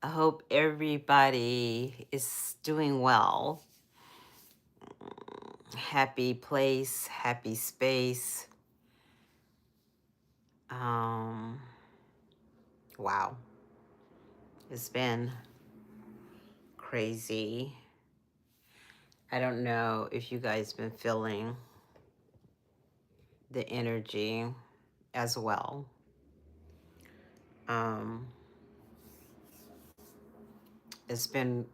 I hope everybody is doing well. Happy place, happy space. Um, wow, it's been crazy. I don't know if you guys been feeling the energy as well. Um, it's been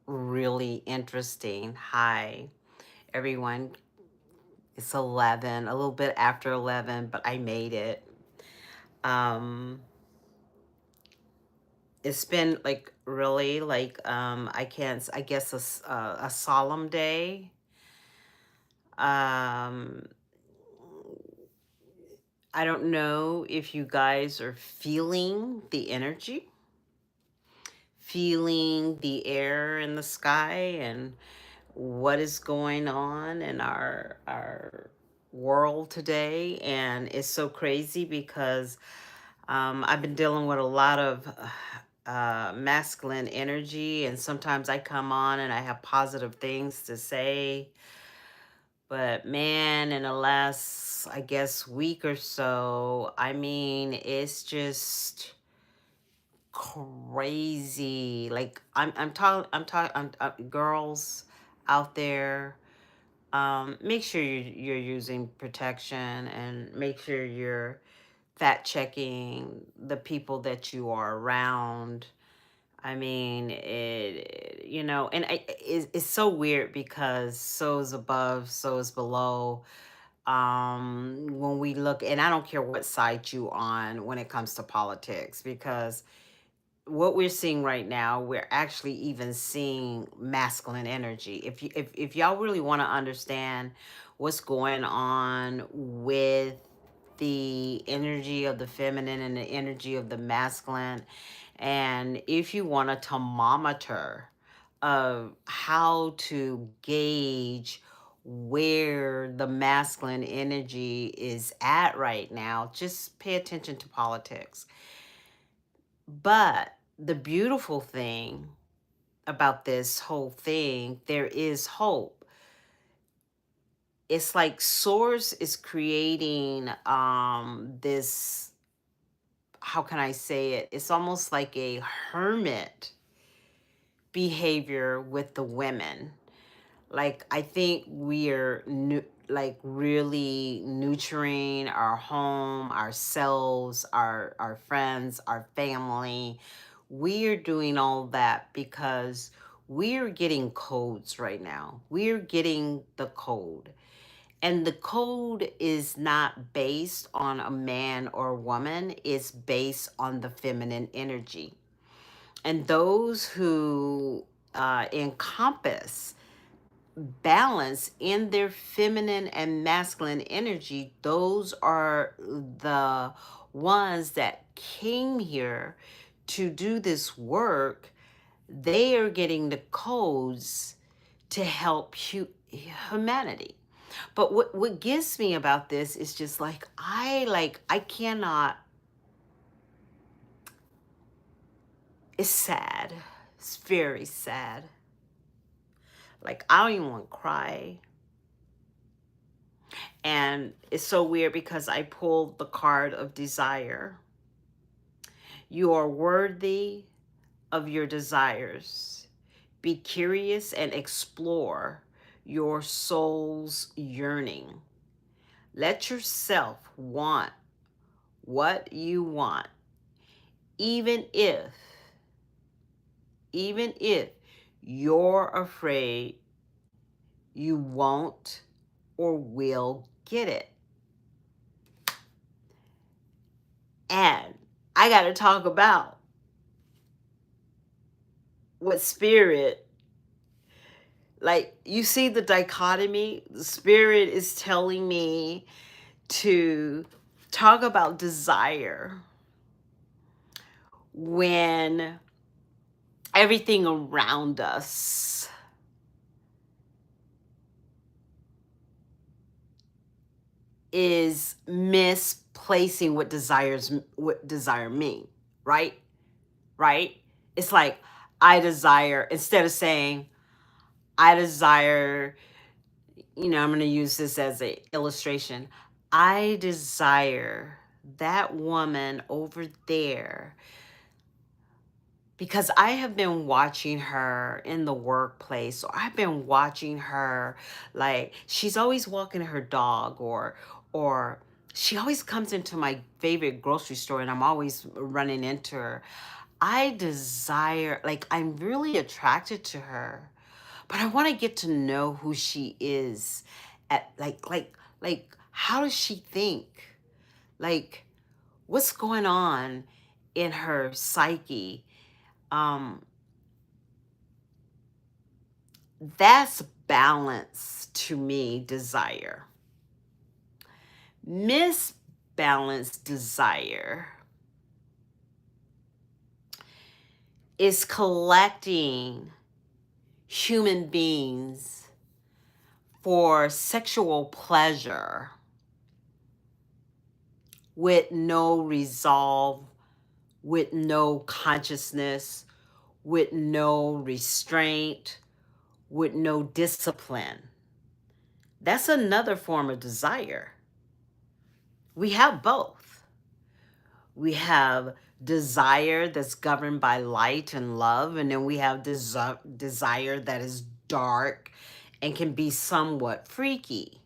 really interesting. Hi, everyone. It's 11, a little bit after 11, but I made it. Um, it's been like really like I guess a solemn day. Um, I don't know if you guys are feeling the energy, feeling the air in the sky, and what is going on in our world today. And it's so crazy because I've been dealing with a lot of masculine energy, and sometimes I come on and I have positive things to say. But man, in the last, I guess, week or so, I mean, it's just crazy. Like girls out there. Make sure you're using protection, and make sure you're fact checking the people that you are around. I mean, and it's so weird because so is above, so is below. When we look, and I don't care what side you on when it comes to politics, because what we're seeing right now, we're actually even seeing masculine energy. If y'all really want to understand what's going on with the energy of the feminine and the energy of the masculine, and if you want a thermometer of how to gauge where the masculine energy is at right now, just pay attention to politics. But the beautiful thing about this whole thing, there is hope. It's like Source is creating this, how can I say it? It's almost like a hermit behavior with the women. Like, I think we're like really nurturing our home, ourselves, our friends, our family. We're doing all that because we're getting codes right now. We're getting the code. And the code is not based on a man or a woman, it's based on the feminine energy. And those who encompass balance in their feminine and masculine energy, those are the ones that came here to do this work. They are getting the codes to help humanity. But what gets me about this is just I cannot. It's sad. It's very sad. Like, I don't even want to cry. And it's so weird because I pulled the card of desire. You are worthy of your desires. Be curious and explore your soul's yearning. Let yourself want what you want, even if, even if you're afraid you won't or will get it. And I got to talk about what spirit, like, you see the dichotomy. The spirit is telling me to talk about desire when everything around us is misplacing what desire mean, right? Right? It's like, I desire, instead of saying, I desire, I'm going to use this as an illustration. I desire that woman over there, because I have been watching her in the workplace, or I've been watching her, like, she's always walking her dog, or she always comes into my favorite grocery store and I'm always running into her. I desire, like, I'm really attracted to her, but I want to get to know who she is, at like how does she think? Like, what's going on in her psyche? Um that's balance to me, desire. Misbalanced desire is collecting human beings for sexual pleasure with no resolve, with no consciousness, with no restraint, with no discipline. That's another form of desire. We have both. We have desire that's governed by light and love, and then we have desire that is dark and can be somewhat freaky.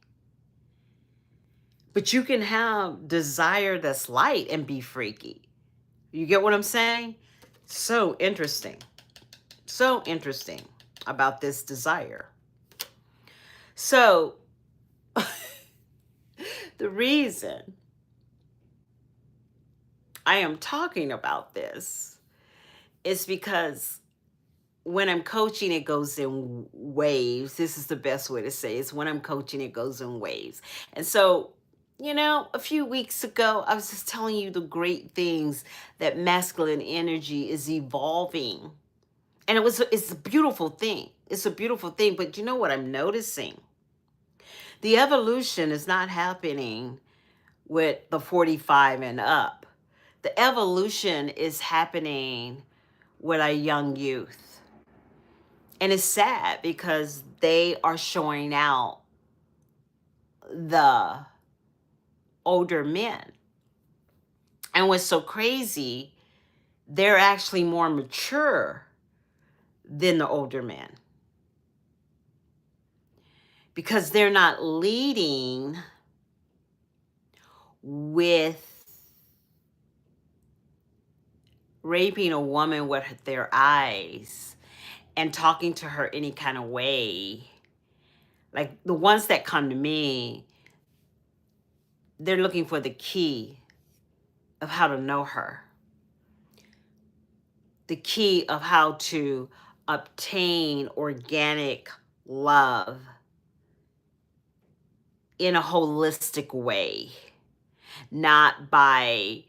But you can have desire that's light and be freaky. You get what I'm saying? So interesting. So interesting about this desire. So, the reason I am talking about this is because when I'm coaching, it goes in waves. This is the best way to say it. It's when I'm coaching, it goes in waves. And so, a few weeks ago, I was just telling you the great things that masculine energy is evolving. And it's a beautiful thing. It's a beautiful thing. But you know what I'm noticing? The evolution is not happening with the 45 and up. The evolution is happening with our young youth. And it's sad because they are showing out the older men. And what's so crazy, they're actually more mature than the older men, because they're not leading with raping a woman with their eyes and talking to her any kind of way. Like, the ones that come to me, they're looking for the key of how to know her, the key of how to obtain organic love in a holistic way, not by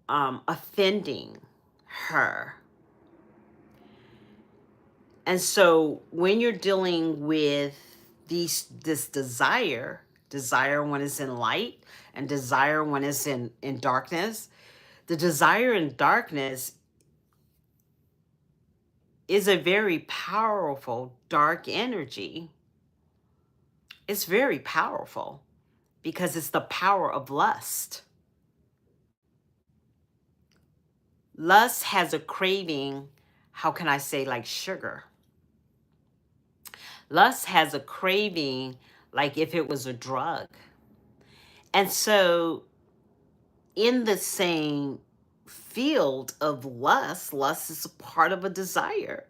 offending her. And so when you're dealing with this desire when it's in light and desire when it's in darkness, the desire in darkness is a very powerful dark energy. It's very powerful because it's the power of lust. Lust has a craving, how can I say, like sugar. Lust has a craving like if it was a drug. And so, in the same field of lust is a part of a desire.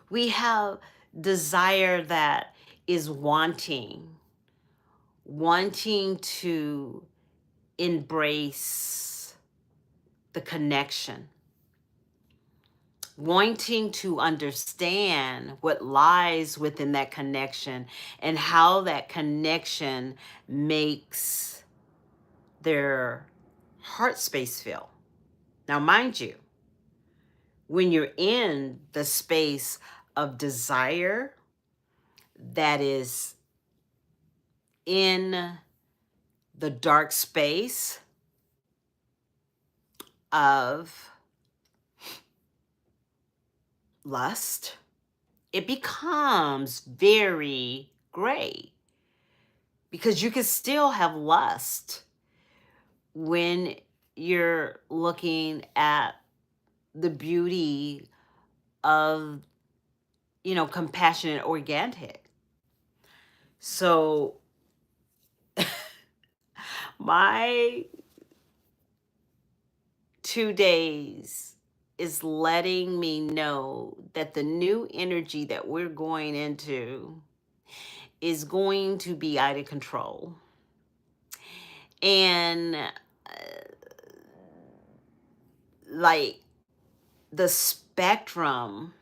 We have desire that is wanting to embrace the connection, wanting to understand what lies within that connection and how that connection makes their heart space feel. Now, mind you, when you're in the space of desire that is in the dark space of lust, it becomes very gray because you can still have lust when you're looking at the beauty of, compassionate organic. So my 2 days is letting me know that the new energy that we're going into is going to be out of control. And like the spectrum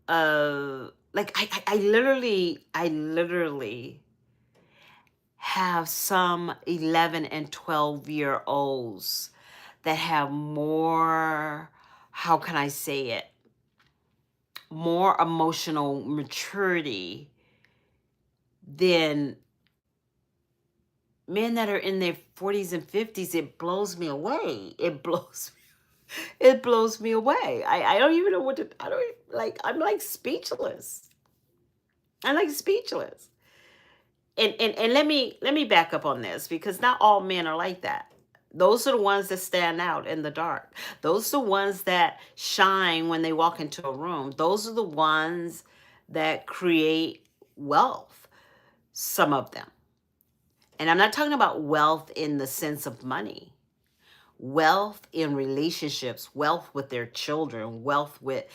of like I literally have some 11 and 12-year-olds that have more, how can I say it, more emotional maturity than men that are in their 40s and 50s. It blows me away. It blows me away. I don't even know what to, I don't like, I'm like speechless. I'm like speechless. And let me back up on this, because not all men are like that. Those are the ones that stand out in the dark. Those are the ones that shine when they walk into a room. Those are the ones that create wealth, some of them. And I'm not talking about wealth in the sense of money. Wealth in relationships, wealth with their children, wealth with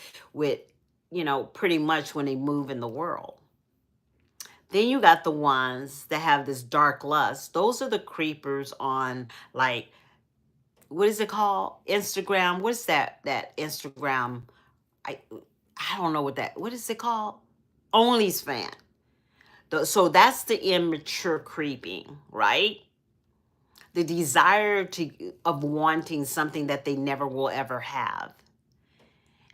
pretty much when they move in the world. Then you got the ones that have this dark lust. Those are the creepers on, like, what is it called? Instagram. What's that Instagram? I I don't know what is it called? OnlyFans. So that's the immature creeping, right? The desire of wanting something that they never will ever have.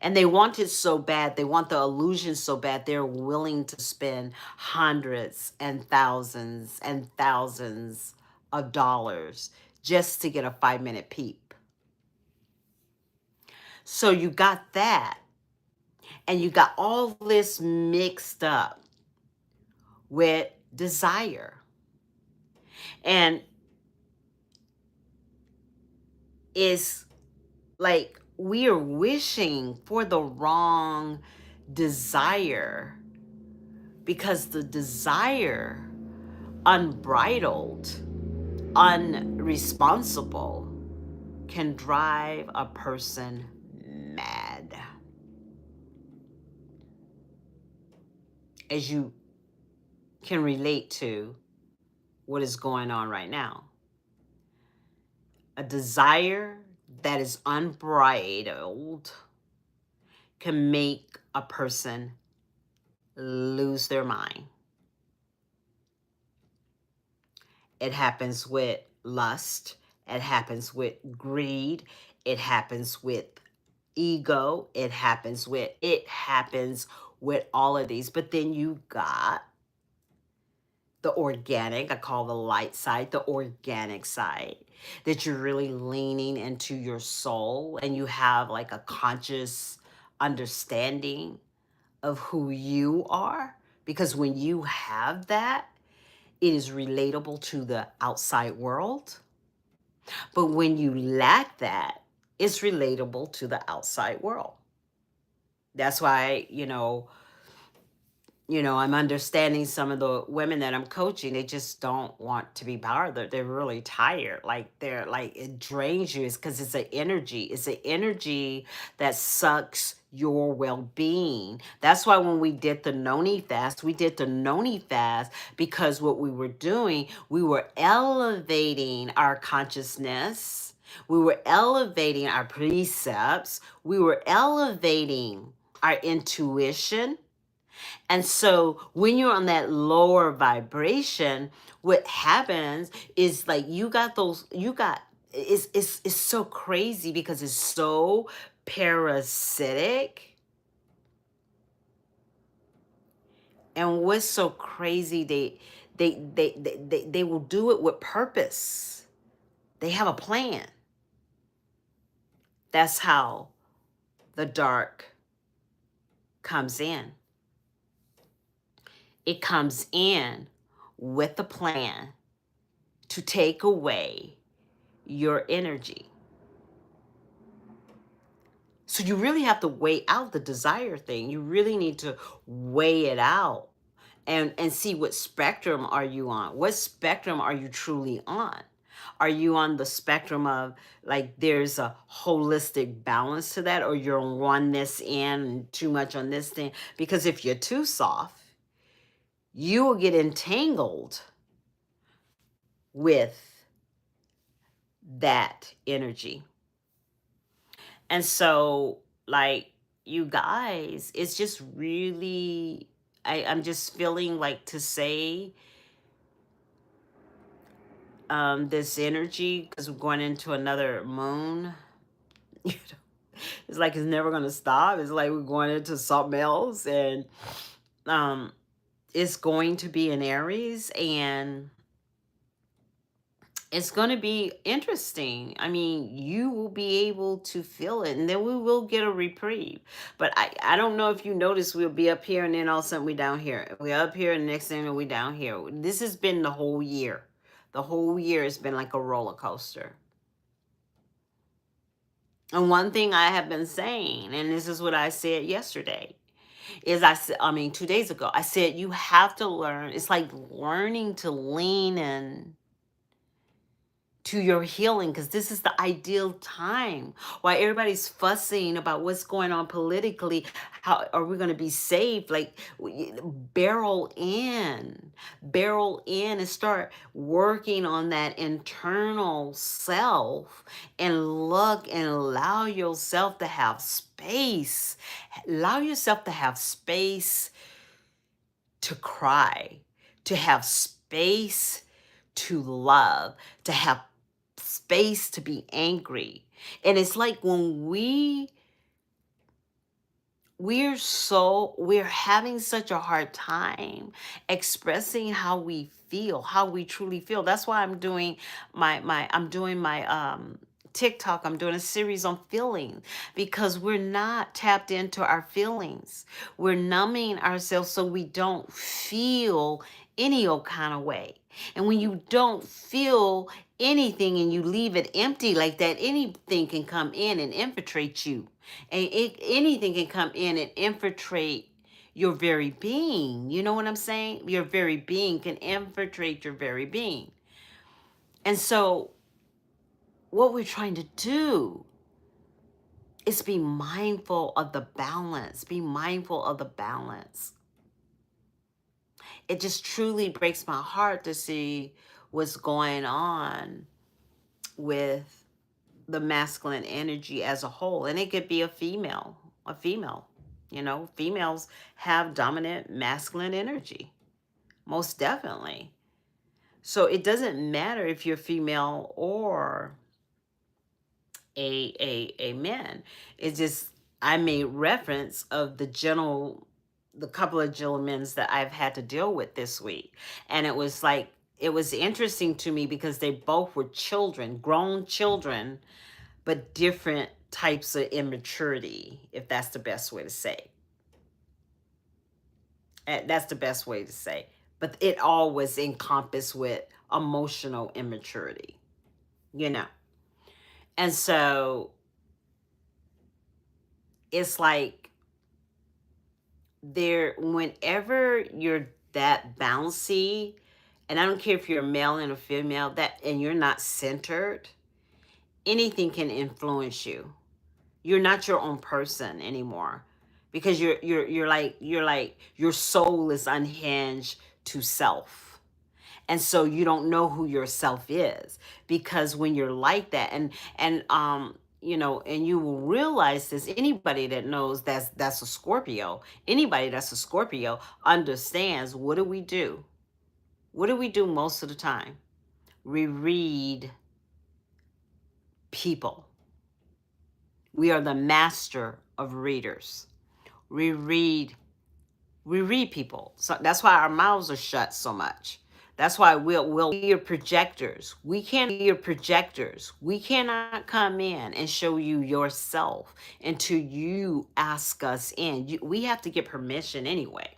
And they want it so bad, they want the illusion so bad, they're willing to spend hundreds and thousands of dollars just to get a 5-minute peep. So you got that, and you got all this mixed up with desire. And it's like we are wishing for the wrong desire, because the desire, unbridled, unresponsible, can drive a person mad. As you can relate to what is going on right now. A desire that is unbridled can make a person lose their mind. It happens with lust. It happens with greed. It happens with ego. It happens with all of these. But then you got the organic, I call the light side, the organic side, that you're really leaning into your soul, and you have like a conscious understanding of who you are. Because when you have that, it is relatable to the outside world. But when you lack that, it's relatable to the outside world. That's why, I'm understanding some of the women that I'm coaching, they just don't want to be bothered. They're really tired. Like, they're like, it drains you. It's because it's an energy. It's an energy that sucks your well-being. That's why when we did the Noni fast, because what we were doing, we were elevating our consciousness. We were elevating our precepts. We were elevating our intuition. And so when you're on that lower vibration, what happens is, like, it's so crazy because it's so parasitic. And what's so crazy, they will do it with purpose. They have a plan. That's how the dark comes in. It comes in with a plan to take away your energy. So you really have to weigh out the desire thing. You really need to weigh it out and see what spectrum are you on? What spectrum are you truly on? Are you on the spectrum of like there's a holistic balance to that, or you're on oneness and too much on this thing? Because if you're too soft, you will get entangled with that energy. And so, like, you guys, it's just really, I'm just feeling like to say this energy, because we're going into another moon. You know, it's like it's never going to stop. It's like we're going into something else. And um, it's going to be in Aries, and it's going to be interesting. I mean, you will be able to feel it, and then we will get a reprieve. But I don't know if you notice, we'll be up here, and then all of a sudden we down here. We're up here, and the next thing we down here. This has been the whole year. The whole year has been like a roller coaster. And one thing I have been saying, and this is what I said yesterday, is I mean, 2 days ago, I said you have to learn. It's like learning to lean in to your healing, because this is the ideal time. While everybody's fussing about what's going on politically, how are we going to be saved? Like, barrel in and start working on that internal self, and look and allow yourself to have space. Allow yourself to have space to cry, to have space to love, to have space to be angry. And it's like when we're having such a hard time expressing how we feel, how we truly feel. That's why I'm doing my TikTok. I'm doing a series on feeling, because we're not tapped into our feelings. We're numbing ourselves so we don't feel any old kind of way. And when you don't feel anything and you leave it empty like that, anything can come in and infiltrate you. And anything can come in and infiltrate your very being. You know what I'm saying? Your very being can infiltrate your very being. And so what we're trying to do is be mindful of the balance. Be mindful of the balance. It just truly breaks my heart to see what's going on with the masculine energy as a whole. And it could be a female. You know, females have dominant masculine energy, most definitely. So it doesn't matter if you're female or a man. It's just, I made reference of the couple of gentlemen that I've had to deal with this week. And it was like, it was interesting to me because they both were children, grown children, but different types of immaturity, if that's the best way to say. That's the best way to say. But it all was encompassed with emotional immaturity, you know. And so it's like whenever you're that bouncy, and I don't care if you're a male and a female, and you're not centered, anything can influence you. You're not your own person anymore, because you're like your soul is unhinged to self. And so you don't know who yourself is, because when you're like that, and you know, and you will realize this, anybody that knows that's a Scorpio, anybody that's a Scorpio understands, what do we do? What do we do most of the time? We read people. We are the master of readers. We read people. So that's why our mouths are shut so much. That's why we'll be your projectors. We can't be your projectors. We cannot come in and show you yourself until you ask us in. We have to get permission anyway.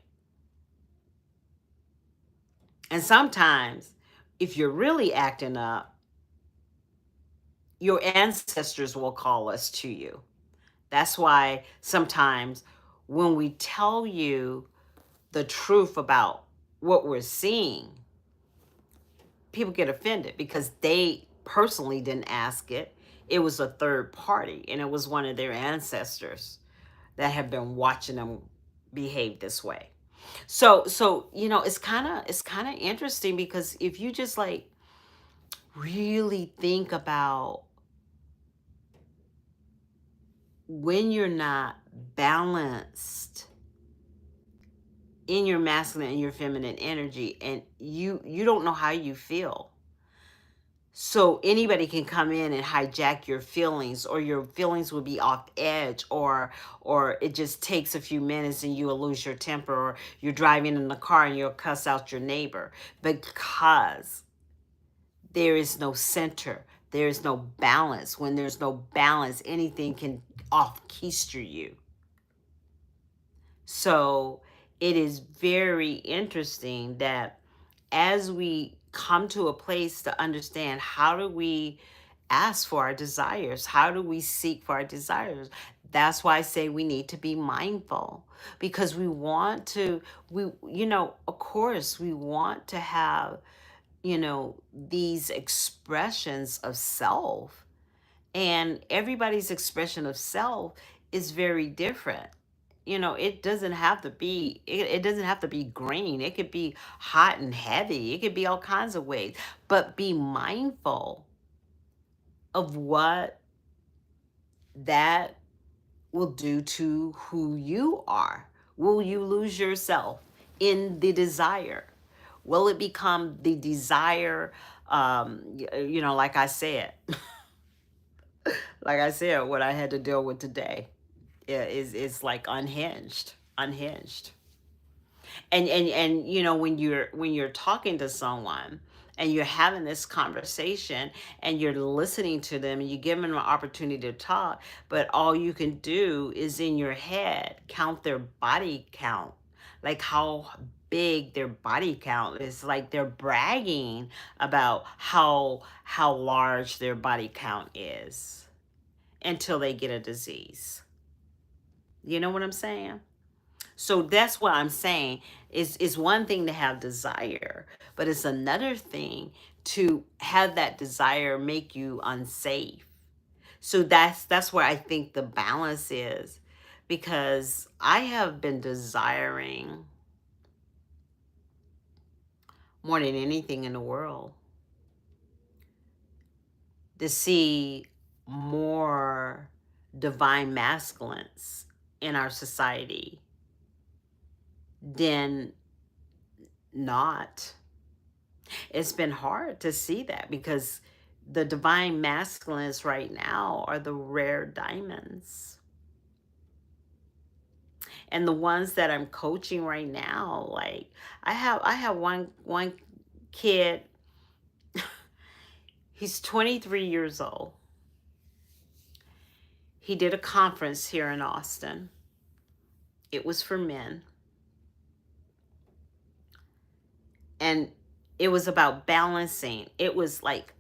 And sometimes, if you're really acting up, your ancestors will call us to you. That's why sometimes when we tell you the truth about what we're seeing, people get offended because they personally didn't ask it. It was a third party, and it was one of their ancestors that have been watching them behave this way. So it's kind of interesting, because if you just like really think about when you're not balanced in your masculine and your feminine energy, and you don't know how you feel. So anybody can come in and hijack your feelings, or your feelings will be off edge, or it just takes a few minutes and you will lose your temper, or you're driving in the car and you'll cuss out your neighbor, because there is no center. There is no balance. When there's no balance, anything can off keister you. So it is very interesting that as we come to a place to understand, how do we ask for our desires? How do we seek for our desires? That's why I say we need to be mindful, because we want to, of course, we want to have, these expressions of self, and everybody's expression of self is very different. It doesn't have to be, it doesn't have to be green. It could be hot and heavy. It could be all kinds of ways. But be mindful of what that will do to who you are. Will you lose yourself in the desire? Will it become the desire? Like I said, what I had to deal with today, is like unhinged. And when you're talking to someone and you're having this conversation and you're listening to them and you give them an opportunity to talk, but all you can do is in your head count their body count, like how big their body count is. Like they're bragging about how large their body count is, until they get a disease. You know what I'm saying? So that's what I'm saying. Is one thing to have desire, but it's another thing to have that desire make you unsafe. So that's where I think the balance is, because I have been desiring more than anything in the world to see more divine masculines in our society than not. It's been hard to see that, because the divine masculines right now are the rare diamonds. And the ones that I'm coaching right now, like I have one kid, he's 23 years old. He did a conference here in Austin. It was for men. And it was about balancing. It was like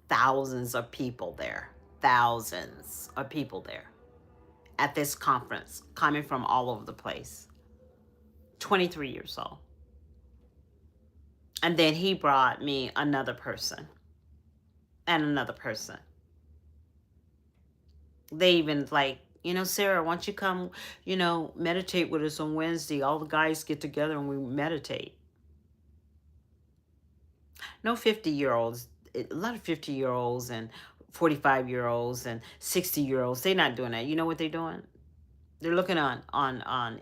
thousands of people there. Thousands of people there at this conference, coming from all over the place. 23 years old. And then he brought me another person and another person. They even like, Sarah, why don't you come, meditate with us on Wednesday? All the guys get together and we meditate. No 50-year-olds, a lot of 50-year-olds and 45-year-olds and 60-year-olds, they're not doing that. You know what they're doing? They're looking on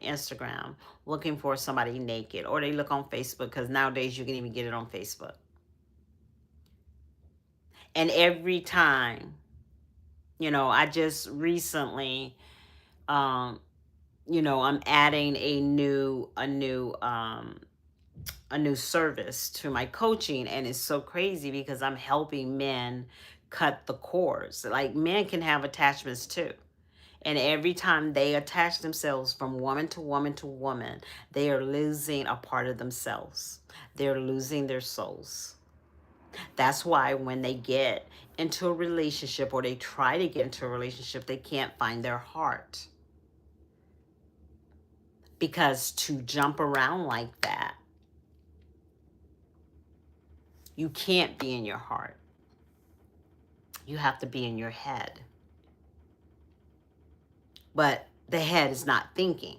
Instagram, looking for somebody naked, or they look on Facebook, because nowadays you can even get it on Facebook. And every time, I just recently, I'm adding a new a new service to my coaching, and it's so crazy because I'm helping men cut the cords. Like, men can have attachments too. And every time they attach themselves from woman to woman to woman, they are losing a part of themselves. They're losing their souls. That's why when they get into a relationship, or they try to get into a relationship, they can't find their heart. Because to jump around like that, you can't be in your heart. You have to be in your head. But the head is not thinking,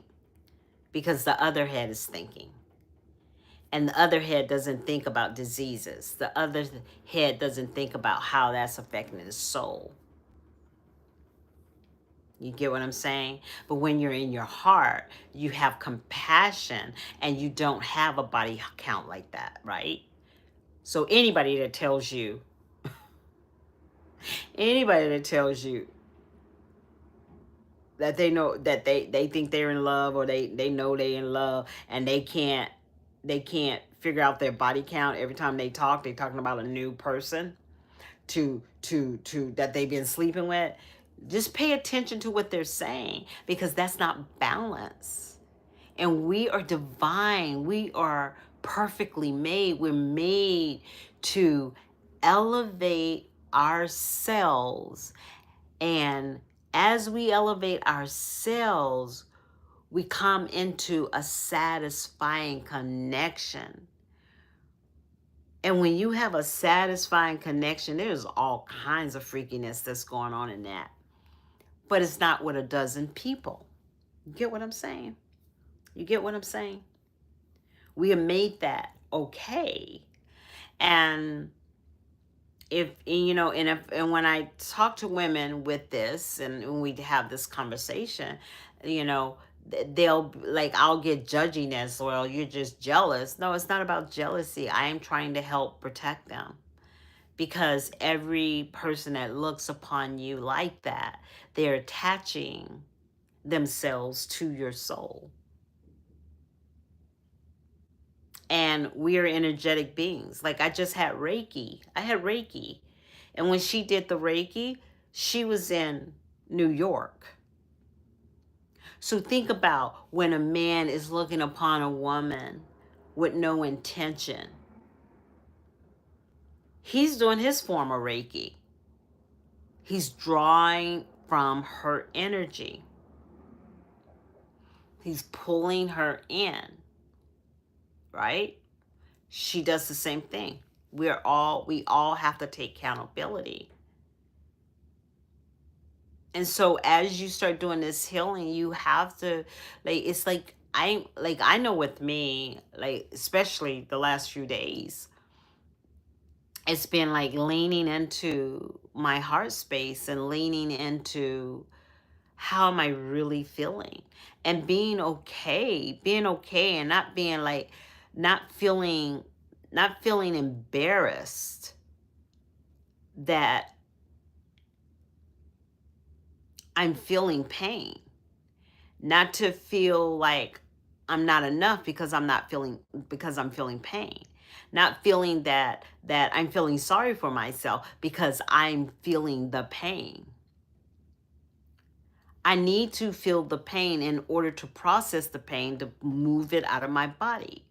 because the other head is thinking. And the other head doesn't think about diseases. The other head doesn't think about how that's affecting his soul. You get what I'm saying? But when you're in your heart, you have compassion, and you don't have a body count like that, right? So anybody that tells you that they know that they think they're in love, or they know they in love, and they can't figure out their body count. Every time they talk, they're talking about a new person to that they've been sleeping with. Just pay attention to what they're saying, because that's not balance. And we are divine. We are perfectly made. We're made to elevate ourselves. And as we elevate ourselves, we come into a satisfying connection. And when you have a satisfying connection, there's all kinds of freakiness that's going on in that. But it's not with a dozen people. You get what I'm saying? You get what I'm saying? We have made that okay. And and when I talk to women with this, and when we have this conversation, they'll like, I'll get judginess, well, you're just jealous. No, it's not about jealousy. I am trying to help protect them, because every person that looks upon you like that, they're attaching themselves to your soul. And we are energetic beings. Like, I just had Reiki. I had Reiki. And when she did the Reiki, she was in New York. So think about when a man is looking upon a woman with no intention. He's doing his form of Reiki. He's drawing from her energy. He's pulling her in, right? She does the same thing. We all have to take accountability. And so as you start doing this healing, you have to, like, it's like, I know with me, like, especially the last few days, it's been like leaning into my heart space, and leaning into how am I really feeling, and being okay, and not being like, not feeling embarrassed that I'm feeling pain. Not to feel like I'm not enough because I'm feeling pain. Not feeling that I'm feeling sorry for myself because I'm feeling the pain. I need to feel the pain in order to process the pain, to move it out of my body.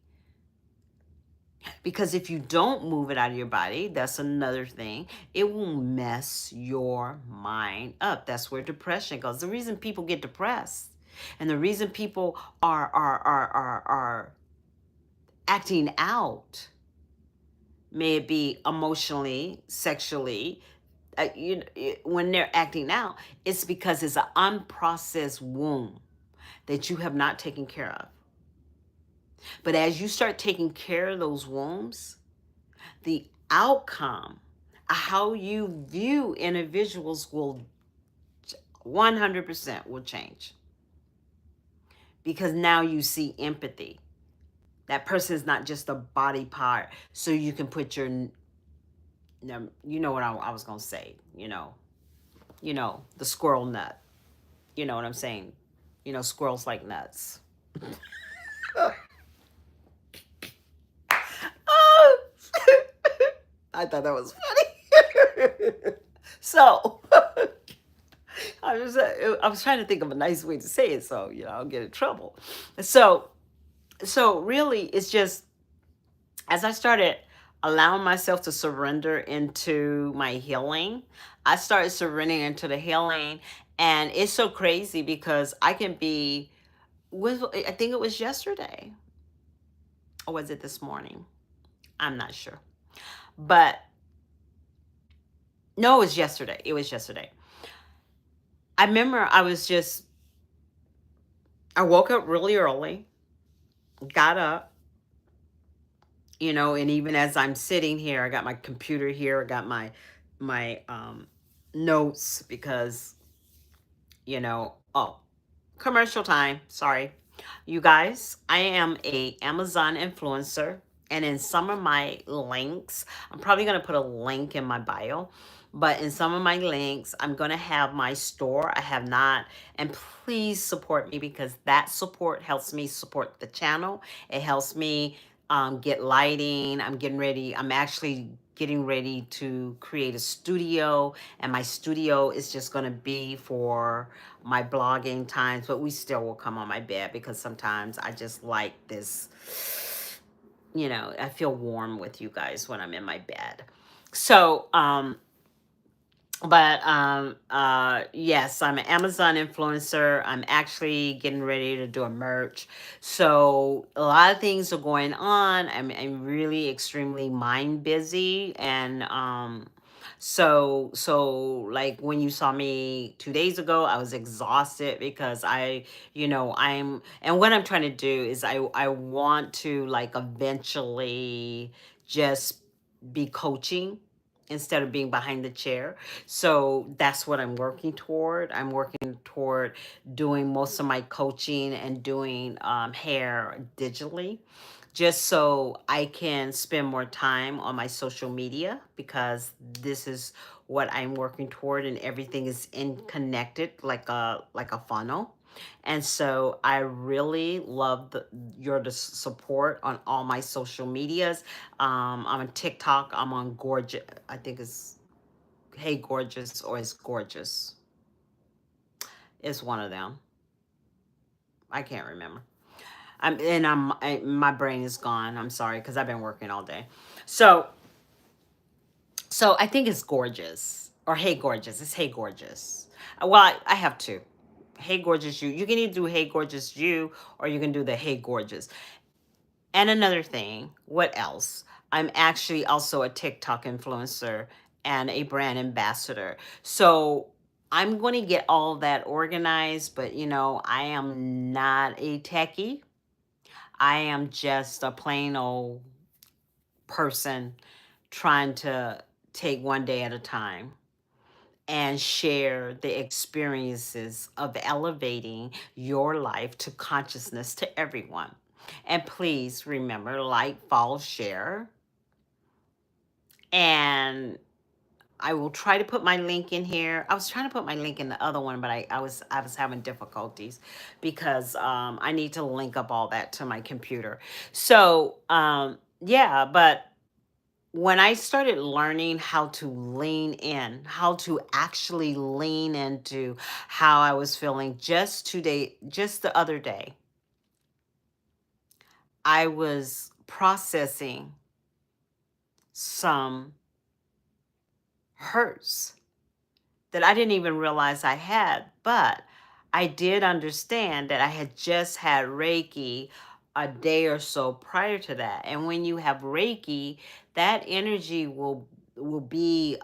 Because if you don't move it out of your body, that's another thing. It will mess your mind up. That's where depression goes. The reason people get depressed, and the reason people are acting out, may it be emotionally, sexually, when they're acting out, it's because it's an unprocessed wound that you have not taken care of. But as you start taking care of those wounds, the outcome, how you view individuals, will 100% will change. Because now you see empathy. That person is not just a body part, so you can put your, you know what I was gonna say, the squirrel nut. You know what I'm saying? Squirrels like nuts. I thought that was funny. So I was trying to think of a nice way to say it, so I'll get in trouble. So really, it's just as I started allowing myself to surrender into my healing, I started surrendering into the healing, and it's so crazy because I can be with. I think it was yesterday, or was it this morning? I'm not sure, but no, it was yesterday. It was yesterday. I remember I woke up really early, got up, and even as I'm sitting here, I got my computer here, I got my notes because, oh, commercial time, sorry. You guys, I am a Amazon influencer, and in some of my links, I'm probably going to put a link in my bio, but in some of my links, I'm going to have my store. I have not, and please support me because that support helps me support the channel. It helps me get lighting. I'm actually getting ready to create a studio, and my studio is just going to be for my blogging times, but we still will come on my bed because sometimes I just like this, I feel warm with you guys when I'm in my bed. So, yes, I'm an Amazon influencer. I'm actually getting ready to do a merch. So a lot of things are going on. I'm really extremely mind busy, and like when you saw me 2 days ago, I was exhausted because and what I'm trying to do is I want to like eventually just be coaching instead of being behind the chair. So that's what I'm working toward. I'm working toward doing most of my coaching and doing hair digitally, just so I can spend more time on my social media, because this is what I'm working toward, and everything is in connected like a funnel. And so I really love your support on all my social medias. I'm on TikTok. I'm on Gorgeous. I think it's Hey Gorgeous, or it's Gorgeous. It's one of them. I can't remember. My brain is gone. I'm sorry because I've been working all day. So I think it's Gorgeous or Hey Gorgeous. It's Hey Gorgeous. Well, I have two. Hey Gorgeous You. You can either do Hey Gorgeous You, or you can do the Hey Gorgeous. And another thing, what else? I'm actually also a TikTok influencer and a brand ambassador. So I'm going to get all that organized, but I am not a techie. I am just a plain old person trying to take one day at a time and share the experiences of elevating your life to consciousness to everyone. And please remember, like, follow, share. And I will try to put my link in here. I was trying to put my link in the other one, but I was having difficulties because I need to link up all that to my computer. So yeah, but when I started learning how to lean in, how to actually lean into how I was feeling just the other day, I was processing some hurts that I didn't even realize I had, but I did understand that I had just had Reiki a day or so prior to that. And when you have Reiki, that energy will be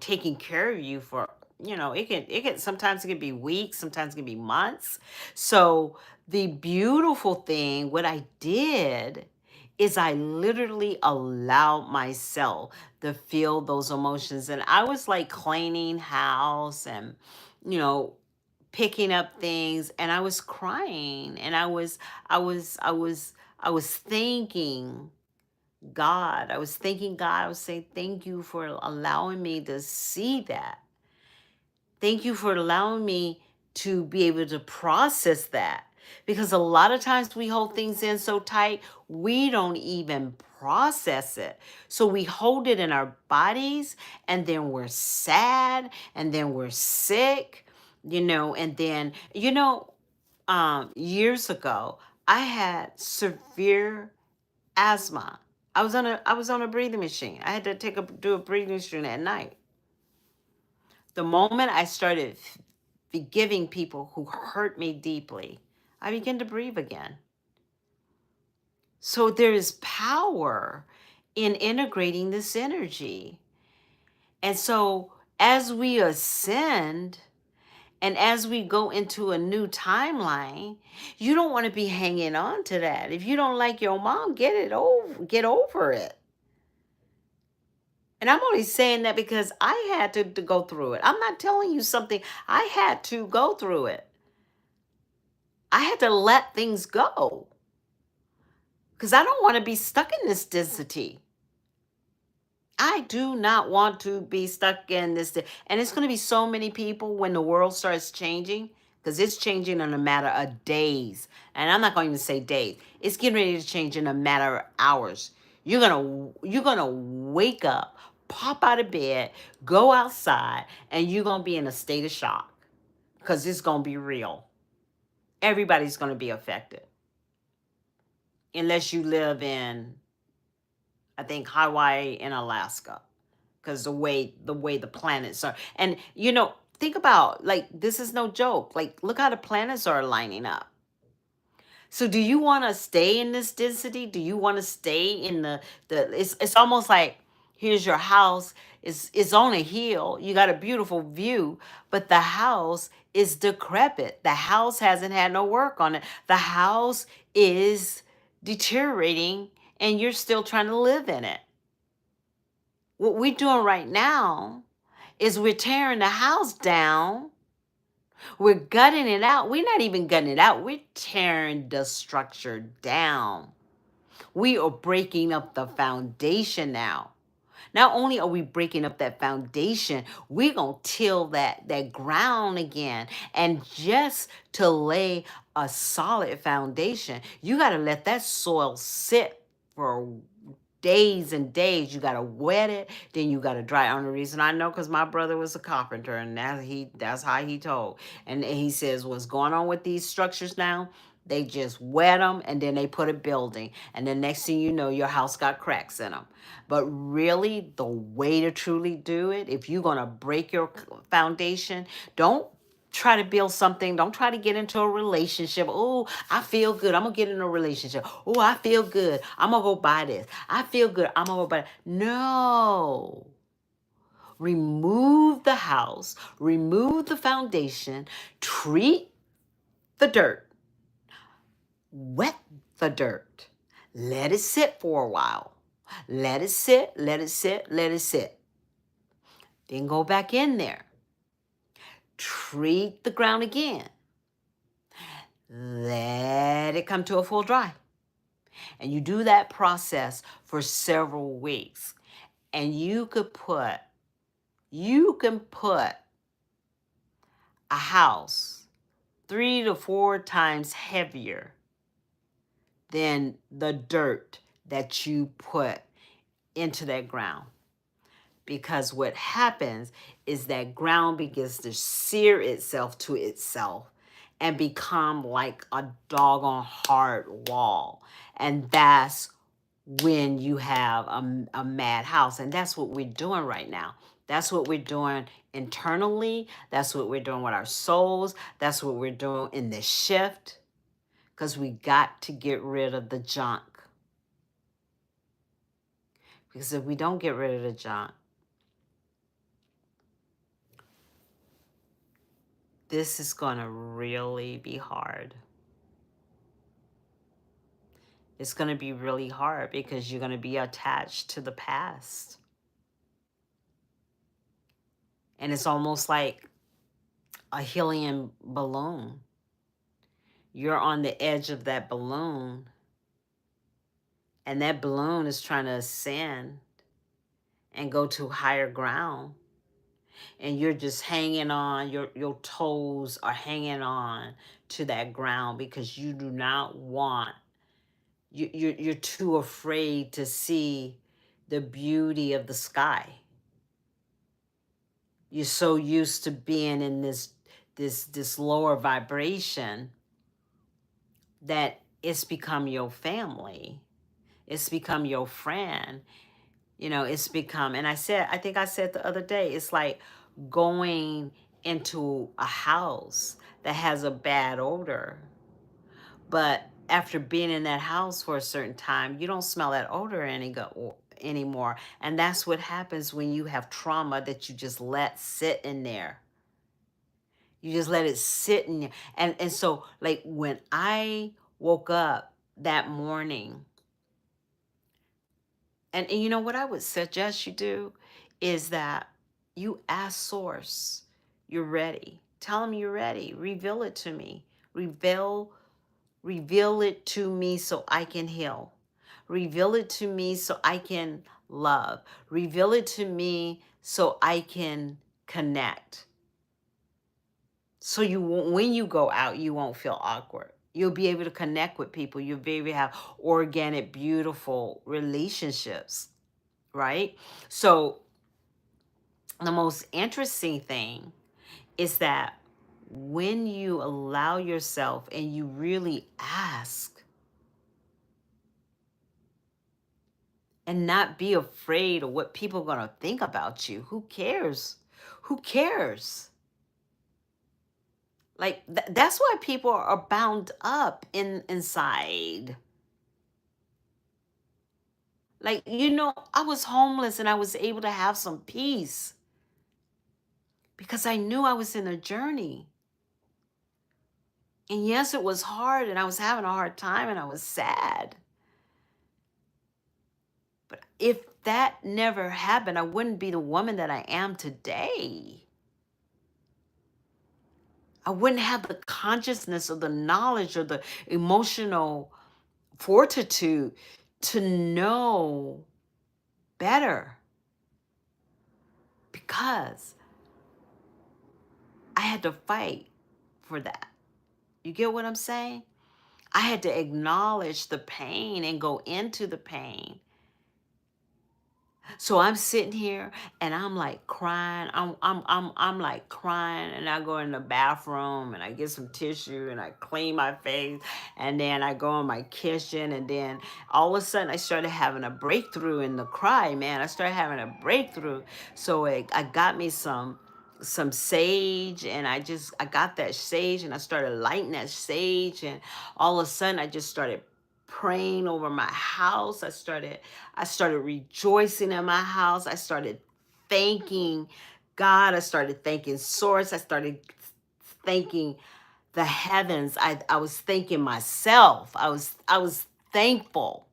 taking care of you for, it can sometimes it can be weeks, sometimes it can be months. So the beautiful thing, what I did is I literally allowed myself to feel those emotions. And I was like cleaning house and, you know, picking up things, and I was crying, and I was thinking God. I was thanking God. I was saying, thank you for allowing me to see that. Thank you for allowing me to be able to process that. Because a lot of times we hold things in so tight, we don't even process it. So we hold it in our bodies, and then we're sad, and then we're sick, and then, years ago, I had severe asthma. I was on a breathing machine. I had to do a breathing machine at night. The moment I started forgiving people who hurt me deeply, I began to breathe again. So there is power in integrating this energy. And so as we ascend and as we go into a new timeline, you don't want to be hanging on to that. If you don't like your mom, get over it. And I'm only saying that because I had to go through it. I'm not telling you something. I had to go through it. I had to let things go because I don't want to be stuck in this density. I do not want to be stuck in this. And it's going to be so many people when the world starts changing, because it's changing in a matter of days. And I'm not going to even say days. It's getting ready to change in a matter of hours. You're gonna wake up, pop out of bed, go outside, and you're gonna be in a state of shock because it's gonna be real. Everybody's gonna be affected, unless you live in, I think, Hawaii and Alaska, because the way the planets are. And think about, like, this is no joke. Like, look how the planets are lining up. So do you want to stay in this density? Do you want to stay in the it's almost like, here's your house. It's on a hill. You got a beautiful view, but the house is decrepit. The house hasn't had no work on it. The house is deteriorating, and you're still trying to live in it. What we're doing right now is we're tearing the house down. We're gutting it out. We're not even gutting it out. We're tearing the structure down. We are breaking up the foundation now. Not only are we breaking up that foundation, we're going to till that ground again. And just to lay a solid foundation, you got to let that soil sit for days and days. You gotta wet it, then you gotta dry it. On the reason I know, because my brother was a carpenter, and that's how he told. And he says, what's going on with these structures now? They just wet them, and then they put a building, and the next thing you know, your house got cracks in them. But really, the way to truly do it, if you're gonna break your foundation, don't try to build something. Don't try to get into a relationship. Oh, I feel good, I'm gonna get in a relationship. Oh, I feel good, I'm gonna go buy this. I feel good, I'm gonna go buy. No. Remove the house, remove the foundation, treat the dirt, wet the dirt, let it sit for a while. Let it sit, let it sit, let it sit. Then go back in there. Treat the ground again. Let it come to a full dry. And you do that process for several weeks. And you can put a house 3 to 4 times heavier than the dirt that you put into that ground. Because what happens is that ground begins to sear itself to itself and become like a doggone hard wall. And that's when you have a mad house. And that's what we're doing right now. That's what we're doing internally. That's what we're doing with our souls. That's what we're doing in this shift. Because we got to get rid of the junk. Because if we don't get rid of the junk, this is going to really be hard. It's going to be really hard because you're going to be attached to the past. And it's almost like a helium balloon. You're on the edge of that balloon, and that balloon is trying to ascend and go to higher ground. and you're just hanging on, your toes are hanging on to that ground because you do not want, you're too afraid to see the beauty of the sky. You're so used to being in this lower vibration that it's become your family. It's become your friend. It's become, and I think I said the other day, it's like going into a house that has a bad odor. But after being in that house for a certain time, you don't smell that odor anymore. And that's what happens when you have trauma that you just let sit in there. You just let it sit in there. And so, like, when I woke up that morning, and you know what I would suggest you do is that you ask Source, you're ready. Tell him you're ready. Reveal it to me. Reveal it to me so I can heal. Reveal it to me so I can love. Reveal it to me so I can connect. So when you go out, you won't feel awkward. You'll be able to connect with people. You'll be able to have organic, beautiful relationships, right? So the most interesting thing is that when you allow yourself and you really ask and not be afraid of what people are going to think about you, who cares? Who cares? Like that's why people are bound up inside. Like, I was homeless and I was able to have some peace because I knew I was in a journey. And yes, it was hard and I was having a hard time and I was sad. But if that never happened, I wouldn't be the woman that I am today. I wouldn't have the consciousness or the knowledge or the emotional fortitude to know better because I had to fight for that. You get what I'm saying? I had to acknowledge the pain and go into the pain. So I'm sitting here and I'm like crying. I'm like crying, and I go in the bathroom and I get some tissue and I clean my face, and then I go in my kitchen, and then all of a sudden I started having a breakthrough in the cry, man. I started having a breakthrough. So I got me some sage, and I got that sage and I started lighting that sage, and all of a sudden I just started praying over my house. I started rejoicing in my house. I started thanking God. I started thanking Source. I started thanking the heavens. I was thanking myself. I was thankful.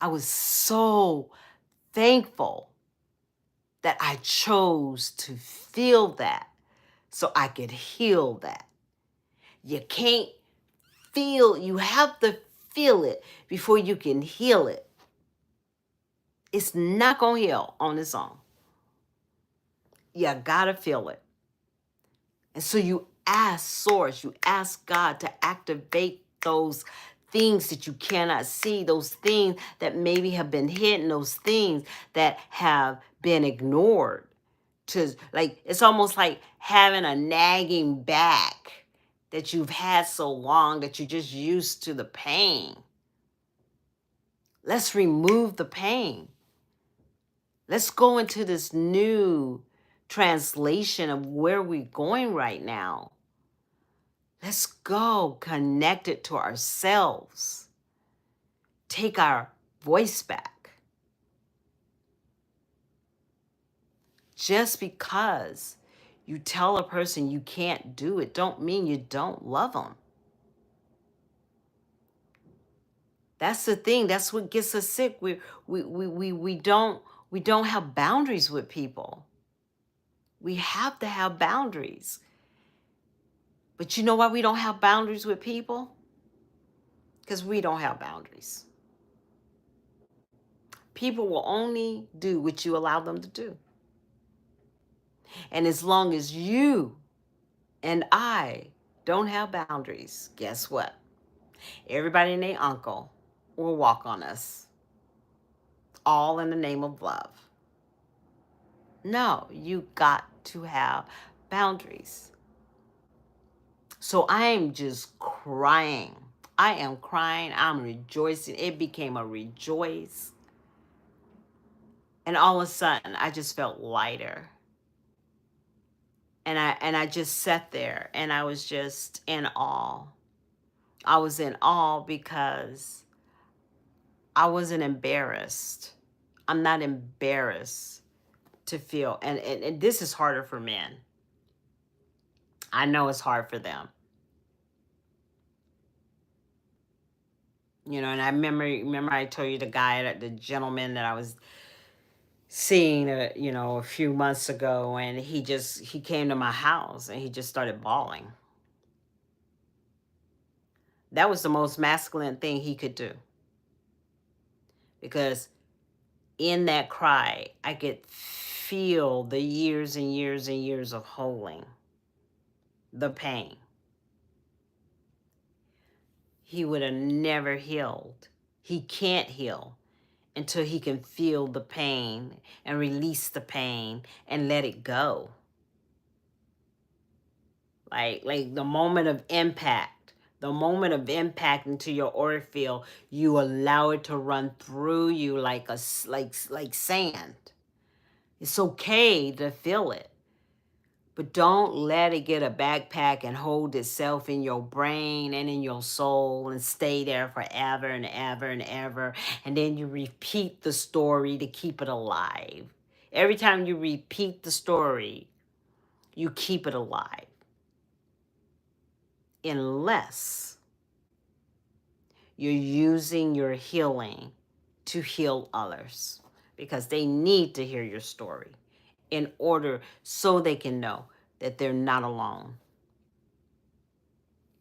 I was so thankful that I chose to feel that so I could heal that. You can't you have to feel it before you can heal it. It's not going to heal on its own. You got to feel it. And so you ask Source, you ask God to activate those things that you cannot see, those things that maybe have been hidden, those things that have been ignored. Like, it's almost like having a nagging back that you've had so long that you're just used to the pain. Let's remove the pain. Let's go into this new translation of where we're going right now. Let's go connect it to ourselves. Take our voice back. Just because you tell a person you can't do it, don't mean you don't love them. That's the thing. That's what gets us sick. We don't have boundaries with people. We have to have boundaries. But you know why we don't have boundaries with people? Because we don't have boundaries. People will only do what you allow them to do. And as long as you and I don't have boundaries, guess what? Everybody and their uncle will walk on us, all in the name of love. No, you got to have boundaries. So I am just crying. I am crying. I'm rejoicing. It became a rejoice. And all of a sudden, I just felt lighter. And I just sat there and I was just in awe. I was in awe because I wasn't embarrassed. I'm not embarrassed to feel, and this is harder for men. I know it's hard for them. And I remember I told you the gentleman that I was seeing, a few months ago, and he came to my house and he just started bawling. That was the most masculine thing he could do, because in that cry, I could feel the years and years and years of holding the pain. He would have never healed. He can't heal until he can feel the pain and release the pain and let it go. Like the moment of impact into your auric field, you allow it to run through you like sand. It's okay to feel it, but don't let it get a backpack and hold itself in your brain and in your soul and stay there forever and ever and ever. And then you repeat the story to keep it alive. Every time you repeat the story, you keep it alive. Unless you're using your healing to heal others, because they need to hear your story in order so they can know that they're not alone.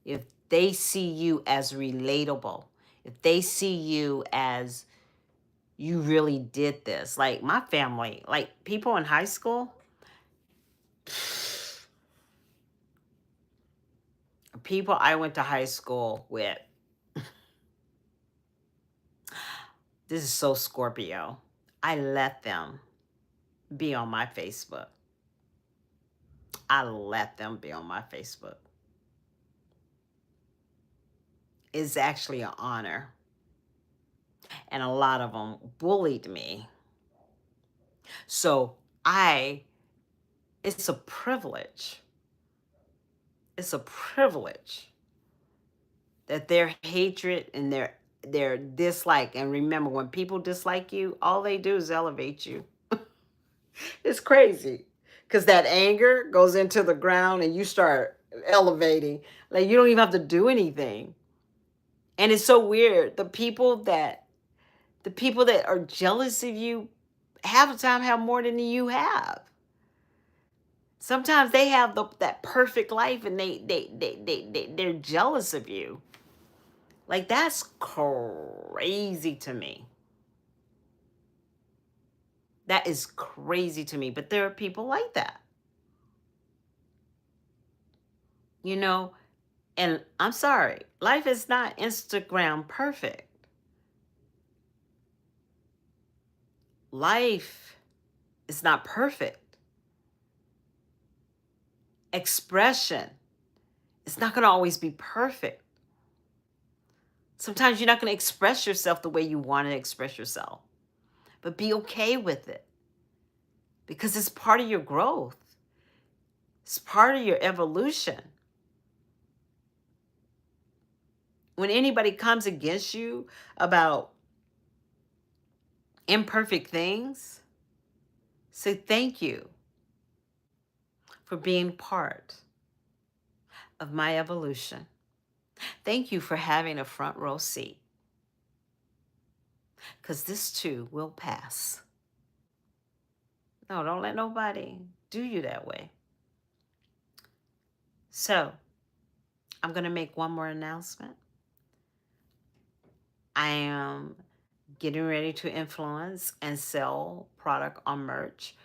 If they see you as relatable, if they see you as you really did this, like my family, like people in high school, people I went to high school with, this is so Scorpio. I let them be on my Facebook. I let them be on my Facebook. It's actually an honor. And a lot of them bullied me. So it's a privilege. It's a privilege that their hatred and their dislike, and remember, when people dislike you, all they do is elevate you. It's crazy, because that anger goes into the ground and you start elevating. Like, you don't even have to do anything. And it's so weird. The people that are jealous of you half the time have more than you have. Sometimes they have that perfect life and they're jealous of you. Like, that's crazy to me. That is crazy to me. But there are people like that. You know, and I'm sorry, life is not Instagram perfect. Life is not perfect. Expression is not going to always be perfect. Sometimes you're not going to express yourself the way you want to express yourself, but be okay with it, because it's part of your growth. It's part of your evolution. When anybody comes against you about imperfect things, say thank you for being part of my evolution. Thank you for having a front row seat, because this too will pass. No, don't let nobody do you that way. So, I'm going to make one more announcement. I am getting ready to influence and sell product on merch.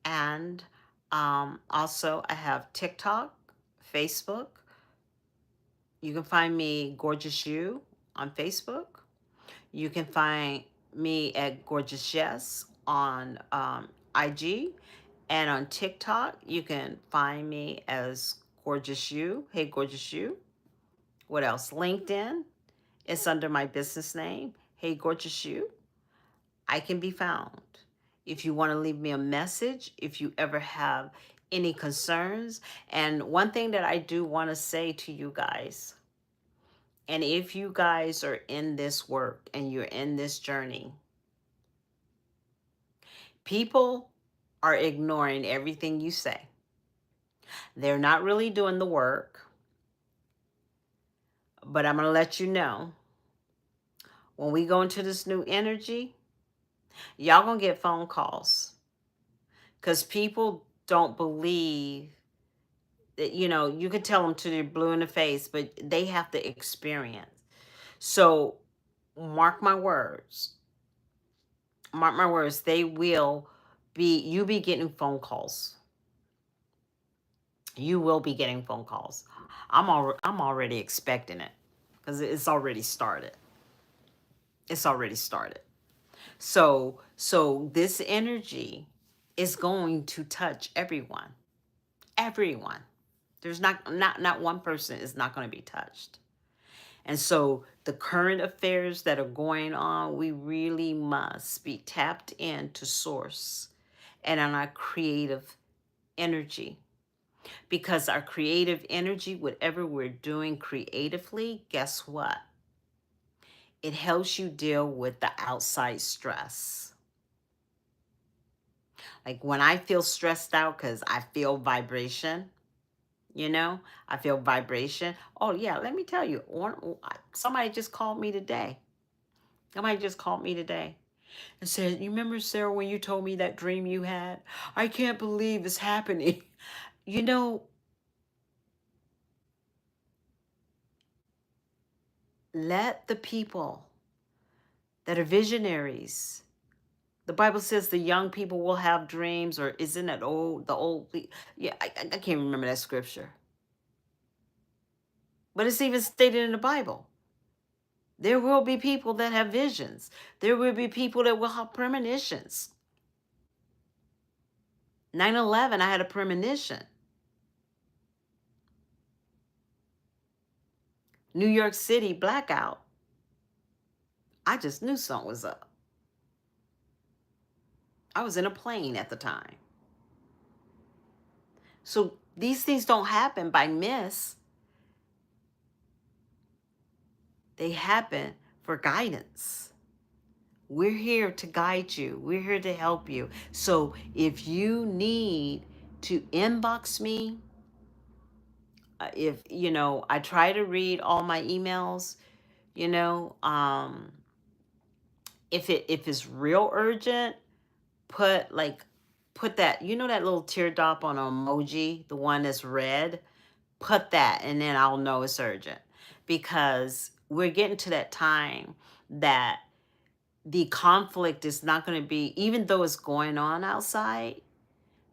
And Also, I have TikTok, Facebook. You can find me Gorgeous You on Facebook. You can find me at Gorgeous Yes on IG. And on TikTok, you can find me as Gorgeous You. Hey, Gorgeous You. What else? LinkedIn. It's under my business name. Hey, Gorgeous You. I can be found. If you want to leave me a message, if you ever have any concerns. And one thing that I do want to say to you guys, and if you guys are in this work and you're in this journey, people are ignoring everything you say. They're not really doing the work, but I'm going to let you know when we go into this new energy, y'all going to get phone calls because people don't believe that, you can tell them to their blue in the face, but they have to experience. So mark my words. Mark my words. You'll be getting phone calls. You will be getting phone calls. I'm already expecting it because it's already started. It's already started. So this energy is going to touch everyone. Everyone. There's not one person is not going to be touched. And so the current affairs that are going on, we really must be tapped into source and on our creative energy. Because our creative energy, whatever we're doing creatively, guess what? It helps you deal with the outside stress. Like when I feel stressed out because I feel vibration, I feel vibration. Oh, yeah, let me tell you, somebody just called me today. Somebody just called me today and said, "You remember, Sarah, when you told me that dream you had? I can't believe it's happening." You know, let the people that are visionaries. The Bible says the young people will have dreams, or isn't it Yeah, I can't remember that scripture. But it's even stated in the Bible. There will be people that have visions. There will be people that will have premonitions. 9/11, I had a premonition. New York City blackout. I just knew something was up. I was in a plane at the time. So these things don't happen by miss. They happen for guidance. We're here to guide you. We're here to help you. So if you need to inbox me, if I try to read all my emails, you know, if it's real urgent, put like put that, that little teardrop on an emoji, the one that's red, put that and then I'll know it's urgent because we're getting to that time that the conflict is not going to be, even though it's going on outside,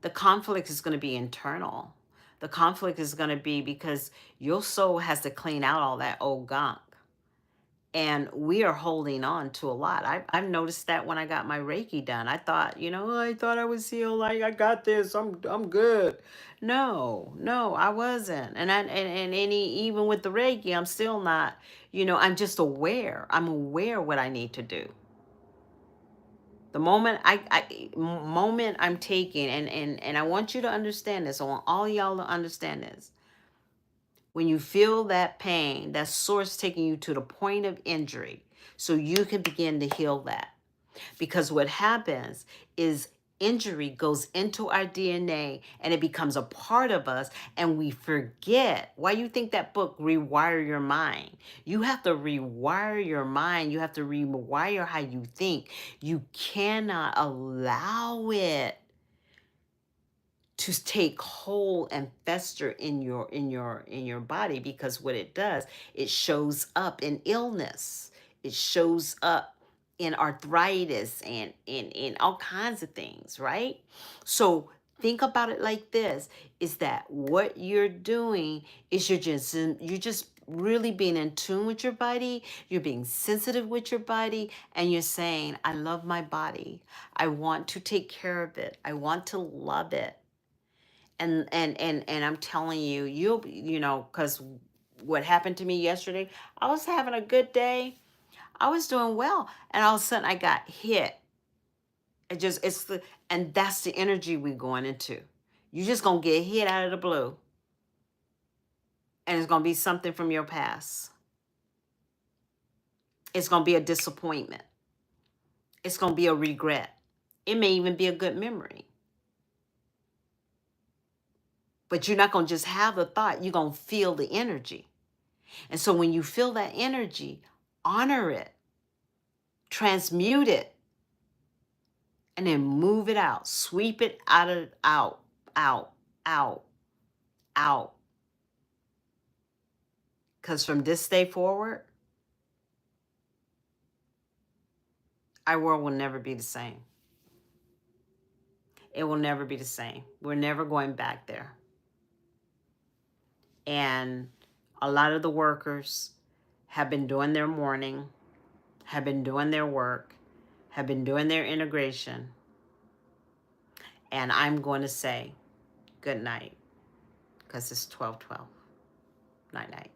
the conflict is going to be internal. The conflict is going to be because your soul has to clean out all that old gunk. And we are holding on to a lot. I've noticed that when I got my Reiki done. I thought, I thought I was healed. Like I got this. I'm good. No, I wasn't. And even with the Reiki, I'm still not. I'm just aware. I'm aware what I need to do. The moment I'm taking, and I want you to understand this. I want all y'all to understand this. When you feel that pain, that source taking you to the point of injury, so you can begin to heal that. Because what happens is injury goes into our DNA and it becomes a part of us and we forget. Why you think that book, Rewire Your Mind? You have to rewire your mind. You have to rewire how you think. You cannot allow it to take hold and fester in your body, because what it does, it shows up in illness. It shows up in arthritis and in all kinds of things, right? So think about it like this, is that what you're doing is you're just really being in tune with your body. You're being sensitive with your body, and you're saying, I love my body. I want to take care of it. I want to love it. And I'm telling you, because what happened to me yesterday, I was having a good day. I was doing well, and all of a sudden I got hit. And that's the energy we're going into. You're just gonna get hit out of the blue, and it's gonna be something from your past. It's gonna be a disappointment. It's gonna be a regret. It may even be a good memory. But you're not gonna just have the thought, you're gonna feel the energy. And so when you feel that energy, honor it, transmute it, and then move it out. Sweep it out, out, out, out. Because from this day forward, our world will never be the same. It will never be the same. We're never going back there. And a lot of the workers have been doing their mourning, have been doing their work, have been doing their integration. And I'm going to say good night, because it's 12:12. Night night.